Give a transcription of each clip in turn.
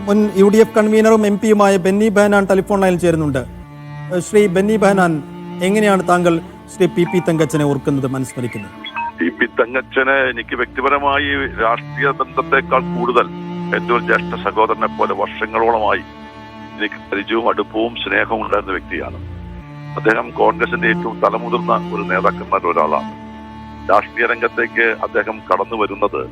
മുൻ UDF കൺവീനറും MP-യുമായ Benny Behanan telephone ലൈനിൽ ചേരുന്നുണ്ട്. ശ്രീ ബെന്നി ബെഹനാൻ, എങ്ങനെയാണ് താങ്കൾ ശ്രീ PP തങ്കച്ചനെ ഓർക്കുന്നത്, മനസ്മരിക്കുന്നത്? PP തങ്കച്ചനെ എനിക്ക് വ്യക്തിപരമായി രാഷ്ട്രീയ ബന്ധത്തെക്കാൾ കൂടുതൽ എൻ്റെ ഒരു ജ്യേഷ്ഠ സഹോദരനെ പോലെ വർഷങ്ങളോളമായി എനിക്ക് പരിചയവും അടുപ്പവും സ്നേഹവും ഉണ്ടായിരുന്ന വ്യക്തിയാണ്. അദ്ദേഹം കോൺഗ്രസിന്റെ ഏറ്റവും തലമുതിർന്ന ഒരു നേതാക്കന്മാരിൽ ഒരാളാണ്. രാഷ്ട്രീയ രംഗത്തേക്ക് അദ്ദേഹം കടന്നു വരുന്നത്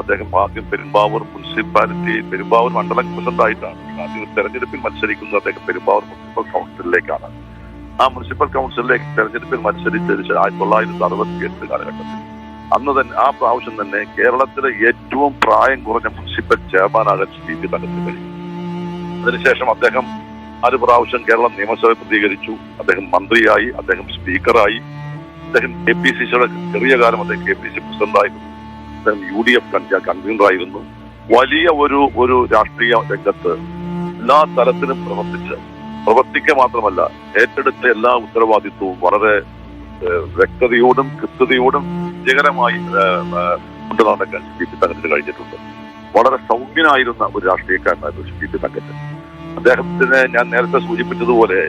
അദ്ദേഹം ആദ്യം പെരുമ്പാവൂർ മുനിസിപ്പാലിറ്റി, പെരുമ്പാവൂർ മണ്ഡലം പ്രസിഡന്റായിട്ടാണ്. ആദ്യം തെരഞ്ഞെടുപ്പിൽ മത്സരിക്കുന്നത് അദ്ദേഹം പെരുമ്പാവൂർ മുനിസിപ്പൽ കൗൺസിലിലേക്കാണ്. ആ മുനിസിപ്പൽ കൗൺസിലിലേക്ക് തെരഞ്ഞെടുപ്പിൽ മത്സരിച്ചത് 1968 കാലഘട്ടത്തിൽ. അന്ന് തന്നെ ആ പ്രാവശ്യം തന്നെ കേരളത്തിലെ ഏറ്റവും പ്രായം കുറഞ്ഞ മുനിസിപ്പൽ ചെയർമാനാകാൻ PP തങ്കച്ചന് കഴിയും. അതിനുശേഷം അദ്ദേഹം 4 പ്രാവശ്യം കേരളം നിയമസഭ പ്രതികരിച്ചു. അദ്ദേഹം മന്ത്രിയായി, അദ്ദേഹം സ്പീക്കറായി, അദ്ദേഹം KPCCയുടെ ചെറിയ കാലം അദ്ദേഹം KPC പ്രസിഡന്റായിരുന്നു, അദ്ദേഹം UDF കൺവീനറായിരുന്നു. വലിയ ഒരു രാഷ്ട്രീയ രംഗത്ത് എല്ലാ തലത്തിലും പ്രവർത്തിക്കുക മാത്രമല്ല ഏറ്റെടുത്ത എല്ലാ ഉത്തരവാദിത്വവും വളരെ വ്യക്തതയോടും കൃത്യതയോടും വിജയകരമായി കൊണ്ടു നടക്കാൻ PP തങ്കച്ചന് കഴിഞ്ഞിട്ടുണ്ട്. വളരെ സൗമ്യനായിരുന്ന ഒരു രാഷ്ട്രീയക്കാരനായിരുന്നു PP തങ്കച്ചൻ. അദ്ദേഹത്തിന് ഞാൻ നേരത്തെ സൂചിപ്പിച്ചതുപോലെ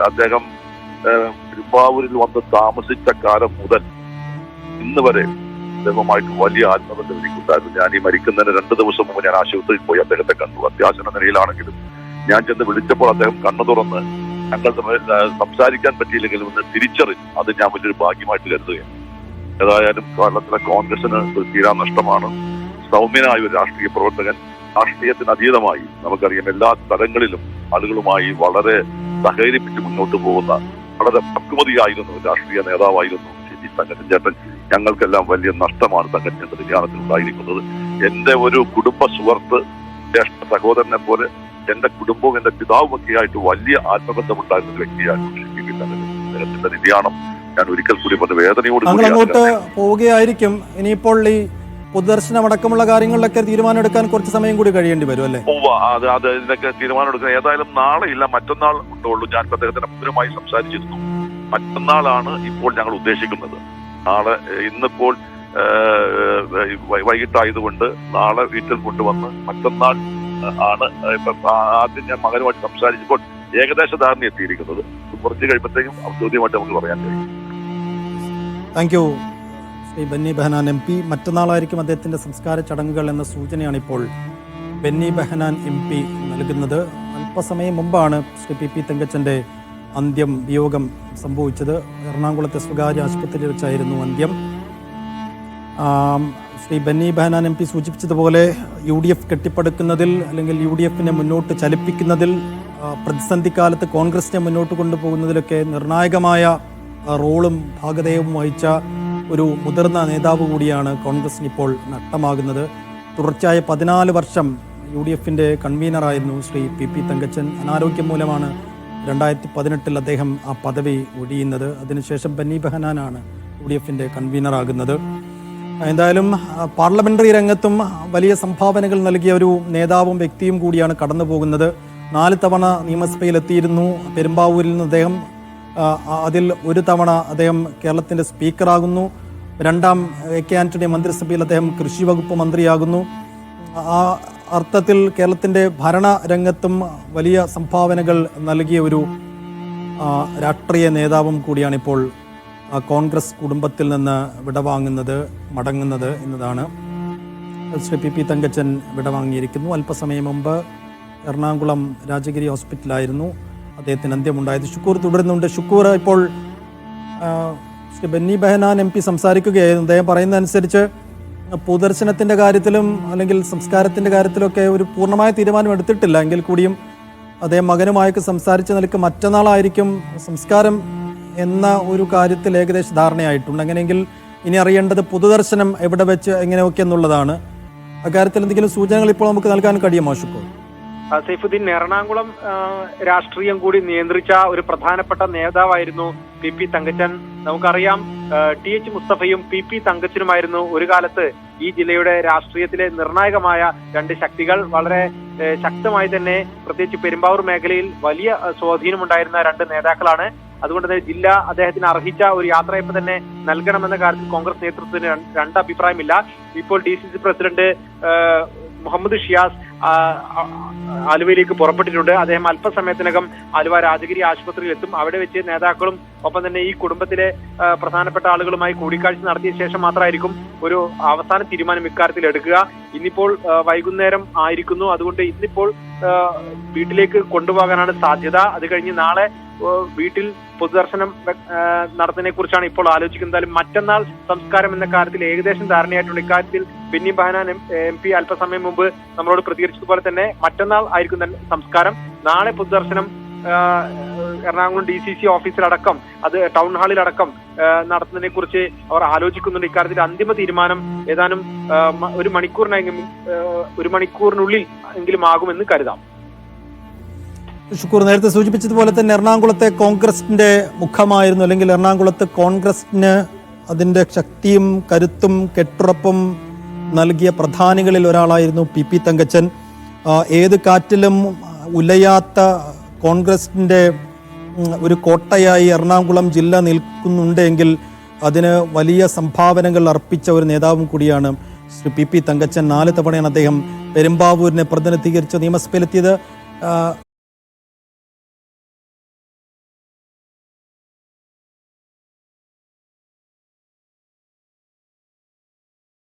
അദ്ദേഹം പെരുമ്പാവൂരിൽ വന്ന് താമസിച്ച കാലം മുതൽ ഇന്ന് വരെ അദ്ദേഹവുമായിട്ട് വലിയ ആത്മബന്ധം എനിക്കുണ്ടായിരുന്നു. ഞാൻ ഈ മരിക്കുന്നതിന് 2 ദിവസം മുമ്പ് ഞാൻ ആശുപത്രിയിൽ പോയി അദ്ദേഹത്തെ കണ്ടു. അത്യാസന്ന നിലയിലാണെങ്കിലും ഞാൻ ചെന്ന് വിളിച്ചപ്പോൾ അദ്ദേഹം കണ്ണു തുറന്ന് ഞങ്ങൾ സംസാരിക്കാൻ പറ്റിയില്ലെങ്കിലും ഒന്ന് തിരിച്ചറിഞ്ഞു. അത് ഞാൻ വലിയൊരു ഭാഗ്യമായിട്ട് കരുതുകയാണ്. ഏതായാലും കേരളത്തിലെ കോൺഗ്രസിന് ഒരു തീരാ നഷ്ടമാണ്. സൗമ്യനായ ഒരു രാഷ്ട്രീയ പ്രവർത്തകൻ, രാഷ്ട്രീയത്തിന് അതീതമായി നമുക്കറിയാം എല്ലാ തലങ്ങളിലും ആളുകളുമായി വളരെ സഹകരിപ്പിച്ച് മുന്നോട്ട് പോകുന്ന വളരെ പക്വതയായിരുന്ന ഒരു രാഷ്ട്രീയ നേതാവായിരുന്നു PP തങ്കച്ചൻ ചേട്ടൻ. ഞങ്ങൾക്കെല്ലാം വലിയ നഷ്ടമാണ് തങ്കച്ചന്റെ നിര്യാണത്തിൽ ഉണ്ടായിരിക്കുന്നത്. എന്റെ ഒരു കുടുംബ സുഹൃത്ത്, ജ്യേഷ്ഠ സഹോദരനെ പോലെ എന്റെ കുടുംബവും എന്റെ പിതാവും ഒക്കെ ആയിട്ട് വലിയ ആത്മബന്ധമുണ്ടായിരുന്ന വ്യക്തിയാണ് PP തങ്കച്ചൻ. അദ്ദേഹത്തിന്റെ നിര്യാണം ഞാൻ ഒരിക്കൽ കൂടി പറഞ്ഞ വേദനയോട് അങ്ങോട്ട് പോവുകയായിരിക്കും. ഇനിയിപ്പോൾ ഈ പൊതുദർശനം അടക്കമുള്ള കാര്യങ്ങളിലൊക്കെ തീരുമാനം എടുക്കാൻ കുറച്ച് സമയം കൂടി കഴിയേണ്ടി വരും അല്ലേ? അത് ഇതിനൊക്കെ തീരുമാനം എടുക്കുന്നത് ഏതായാലും നാളെ ഇല്ല, മറ്റന്നാൾ ഉണ്ടുള്ളൂ. ഞാൻ അദ്ദേഹത്തിന് അപൂർവമായി സംസാരിച്ചിരുന്നു. മറ്റന്നാളാണ് ഇപ്പോൾ ഞങ്ങൾ ഉദ്ദേശിക്കുന്നത്. നാളെ ഇന്നിപ്പോൾ വൈകിട്ടായതുകൊണ്ട് നാളെ വീട്ടിൽ കൊണ്ടുവന്ന് മറ്റന്നാൾ ആണ്. ആദ്യം ഞാൻ മകനുമായിട്ട് സംസാരിച്ചപ്പോൾ ഏകദേശ ധാരണ എത്തിയിരിക്കുന്നത്. കുറച്ച് കഴിയുമ്പോഴത്തേക്കും ഔദ്യോഗികമായിട്ട് നമുക്ക് പറയാൻ കഴിയും. Thank you Shri Benny Behanan MP. മറ്റന്നാളായിരിക്കും അദ്ദേഹത്തിന്റെ സംസ്കാര ചടങ്ങുകൾ എന്ന സൂചനയാണ് ഇപ്പോൾ ബെന്നി ബെഹനാൻ MP നൽകുന്നത്. അല്പസമയം മുമ്പാണ് ശ്രീ PP തങ്കച്ചന്റെ വിയോഗം സംഭവിച്ചത്. എറണാകുളത്തെ സ്വകാര്യ ആശുപത്രിയിൽ വെച്ചായിരുന്നു അന്ത്യം. ശ്രീ ബെന്നി ബെഹനാൻ MP സൂചിപ്പിച്ചതുപോലെ UDF കെട്ടിപ്പടുക്കുന്നതിൽ അല്ലെങ്കിൽ UDFനെ മുന്നോട്ട് ചലിപ്പിക്കുന്നതിൽ, പ്രതിസന്ധി കാലത്ത് കോൺഗ്രസിനെ മുന്നോട്ട് കൊണ്ടുപോകുന്നതിലൊക്കെ നിർണായകമായ റോളും ഭാഗധേയവും വഹിച്ച ഒരു മുതിർന്ന നേതാവ് കൂടിയാണ് കോൺഗ്രസിന് ഇപ്പോൾ നഷ്ടമാകുന്നത്. തുടർച്ചയായ 14 വർഷം UDFന്റെ കൺവീനറായിരുന്നു ശ്രീ PP തങ്കച്ചൻ. അനാരോഗ്യം മൂലമാണ് 2018 അദ്ദേഹം ആ പദവി ഒഴിയുന്നത്. അതിനുശേഷം ബെന്നി ബെഹനാനാണ് UDFന്റെ കൺവീനറാകുന്നത്. എന്തായാലും പാർലമെന്ററി രംഗത്തും വലിയ സംഭാവനകൾ നൽകിയ ഒരു നേതാവും വ്യക്തിയും കൂടിയാണ് കടന്നു പോകുന്നത്. 4 തവണ നിയമസഭയിലെത്തിയിരുന്നു. പെരുമ്പാവൂരിൽ നിന്ന് അദ്ദേഹം അതിൽ 1 തവണ അദ്ദേഹം കേരളത്തിൻ്റെ സ്പീക്കറാകുന്നു. 2ാം AK ആന്റണി മന്ത്രിസഭയിൽ അദ്ദേഹം കൃഷി വകുപ്പ് മന്ത്രിയാകുന്നു. ആ അർത്ഥത്തിൽ കേരളത്തിൻ്റെ ഭരണരംഗത്തും വലിയ സംഭാവനകൾ നൽകിയ ഒരു രാഷ്ട്രീയ നേതാവും കൂടിയാണിപ്പോൾ കോൺഗ്രസ് കുടുംബത്തിൽ നിന്ന് മടങ്ങുന്നത് എന്നതാണ്. ശ്രീ PP തങ്കച്ചൻ വിടവാങ്ങിയിരിക്കുന്നു. അല്പസമയം മുമ്പ് എറണാകുളം രാജഗിരി ഹോസ്പിറ്റലായിരുന്നു അദ്ദേഹത്തിന് അന്ത്യമുണ്ടായത്. ഷുക്കൂർ തുടരുന്നുണ്ട്. ഷുക്കൂർ, ഇപ്പോൾ ശ്രീ ബെന്നി ബെഹനാൻ MP സംസാരിക്കുകയായിരുന്നു. അദ്ദേഹം പറയുന്നതനുസരിച്ച് പൊതുദർശനത്തിൻ്റെ കാര്യത്തിലും അല്ലെങ്കിൽ സംസ്കാരത്തിൻ്റെ കാര്യത്തിലൊക്കെ ഒരു പൂർണ്ണമായ തീരുമാനം എടുത്തിട്ടില്ല എങ്കിൽ കൂടിയും അദ്ദേഹം മകനുമായൊക്കെ സംസാരിച്ച നിലയ്ക്ക് മറ്റന്നാളായിരിക്കും സംസ്കാരം എന്ന ഒരു കാര്യത്തിൽ ഏകദേശ ധാരണയായിട്ടുണ്ട്. അങ്ങനെയെങ്കിൽ ഇനി അറിയേണ്ടത് പൊതുദർശനം എവിടെ വെച്ച് എങ്ങനെയൊക്കെ എന്നുള്ളതാണ്. അക്കാര്യത്തിൽ എന്തെങ്കിലും സൂചനകൾ ഇപ്പോൾ നമുക്ക് നൽകാൻ കഴിയുമോ ഷുക്കൂർ? സൈഫുദ്ദീൻ, എറണാകുളം രാഷ്ട്രീയം കൂടി നിയന്ത്രിച്ച ഒരു പ്രധാനപ്പെട്ട നേതാവായിരുന്നു PP തങ്കച്ചൻ. നമുക്കറിയാം, TH മുസ്തഫയും PP തങ്കച്ചനുമായിരുന്നു ഒരു കാലത്ത് ഈ ജില്ലയുടെ രാഷ്ട്രീയത്തിലെ നിർണായകമായ 2 ശക്തികൾ. വളരെ ശക്തമായി തന്നെ പ്രത്യേകിച്ച് പെരുമ്പാവൂർ മേഖലയിൽ വലിയ സ്വാധീനമുണ്ടായിരുന്ന 2 നേതാക്കളാണ്. അതുകൊണ്ട് തന്നെ ജില്ല അദ്ദേഹത്തിന് അർഹിച്ച ഒരു യാത്രയപ്പ് തന്നെ നൽകണമെന്ന കാര്യത്തിൽ കോൺഗ്രസ് നേതൃത്വത്തിന് 2 അഭിപ്രായമില്ല. ഇപ്പോൾ DCC പ്രസിഡന്റ് മുഹമ്മദ് ഷിയാസ് ആലുവയിലേക്ക് പുറപ്പെട്ടിട്ടുണ്ട്. അദ്ദേഹം അല്പസമയത്തിനകം ആലുവ രാജഗിരി ആശുപത്രിയിൽ എത്തും. അവിടെ വെച്ച് നേതാക്കളും ഒപ്പം തന്നെ ഈ കുടുംബത്തിലെ പ്രധാനപ്പെട്ട ആളുകളുമായി കൂടിക്കാഴ്ച നടത്തിയ ശേഷം മാത്രമായിരിക്കും ഒരു അവസാന തീരുമാനം ഇക്കാര്യത്തിൽ എടുക്കുക. ഇന്നിപ്പോൾ വൈകുന്നേരം ആയിരിക്കുന്നു. അതുകൊണ്ട് ഇന്നിപ്പോൾ വീട്ടിലേക്ക് കൊണ്ടുപോകാനാണ് സാധ്യത. അത് കഴിഞ്ഞ് നാളെ വീട്ടിൽ പൊതുദർശനം നടത്തുന്നതിനെ കുറിച്ചാണ് ഇപ്പോൾ ആലോചിക്കുന്നത്. എന്തായാലും മറ്റന്നാൾ സംസ്കാരം എന്ന കാര്യത്തിൽ ഏകദേശം ധാരണയായിട്ടുണ്ട്. ഇക്കാര്യത്തിൽ ബെന്നി ബെഹനാൻ MP അല്പസമയം മുമ്പ് നമ്മളോട് പ്രതികരിച്ചതുപോലെ തന്നെ മറ്റന്നാൾ ആയിരിക്കും സംസ്കാരം. നാളെ പൊതുദർശനം എറണാകുളം DCC ഓഫീസിലടക്കം അത് ടൗൺ ഹാളിലടക്കം നടത്തുന്നതിനെ കുറിച്ച് അവർ ആലോചിക്കുന്നുണ്ട്. ഇക്കാര്യത്തിൽ അന്തിമ തീരുമാനം ഏതാനും ഒരു മണിക്കൂറിനുള്ളിൽ എങ്കിലും ആകുമെന്ന് കരുതാം. ഷുക്കൂർ, നേരത്തെ സൂചിപ്പിച്ചതുപോലെ തന്നെ എറണാകുളത്തെ കോൺഗ്രസിന്റെ മുഖമായിരുന്നു, അല്ലെങ്കിൽ എറണാകുളത്ത് കോൺഗ്രസിന് അതിന്റെ ശക്തിയും കരുത്തും കെട്ടുറപ്പും നൽകിയ പ്രധാനികളിൽ ഒരാളായിരുന്നു PP തങ്കച്ചൻ. ഏത് കാറ്റിലും ഉലയാത്ത കോൺഗ്രസിന്റെ ഒരു കോട്ടയായി എറണാകുളം ജില്ല നിൽക്കുന്നുണ്ടെങ്കിൽ അതിന് വലിയ സംഭാവനകൾ അർപ്പിച്ച ഒരു നേതാവും കൂടിയാണ് ശ്രീ PP തങ്കച്ചൻ. 4 തവണയാണ് അദ്ദേഹം പെരുമ്പാവൂരിനെ പ്രതിനിധീകരിച്ച് നിയമസഭയിലെത്തിയത്.